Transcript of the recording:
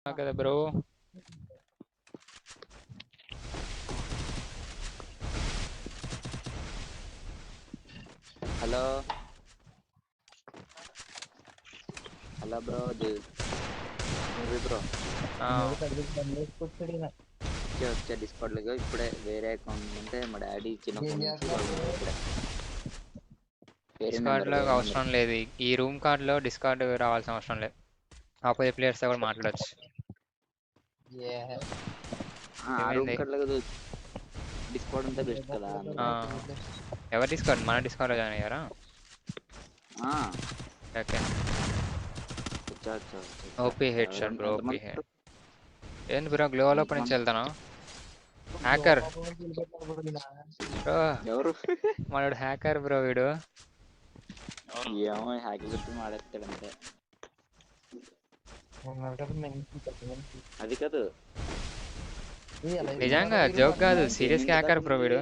కదా bro. Hello hello bro bro వచ్చే discount లో ఇప్పుడే వేరే అకౌంట్ ఉంటే మా డాడీ చిన్న ఫోన్ నుంచి ఇప్పుడే డిస్కార్డ్ లో అవసరం లేదు. ఈ రూమ్ కార్డ్ లో డిస్కార్డ్ రావాల్సిన అవసరం లేదు. ఆపోజిట్ ప్లేయర్స్ తో కూడా మాట్లాడచ్చు. రూమ్ కార్డ్ లో డిస్కౌంట్ ఉంటే బెస్ట్ కదా. ఎవరు డిస్కార్డ్? మన డిస్కార్డ్ లో జాయిన్ అయ్యారా? Okay. OP head shot bro. OP head ఏంది బ్రో గ్లోవల్ నుంచి వెళ్తాను. హ్యాకర్ బ్రో, ఎవరు మనోడు హ్యాకర్ బ్రో. వీడు ఏమో హ్యాక్ గుర్తు మాడేస్తాడు అంతే. అది కాదు నిజంగా జోక్ కాదు, సీరియస్ గా హ్యాకర్ బ్రో వీడు.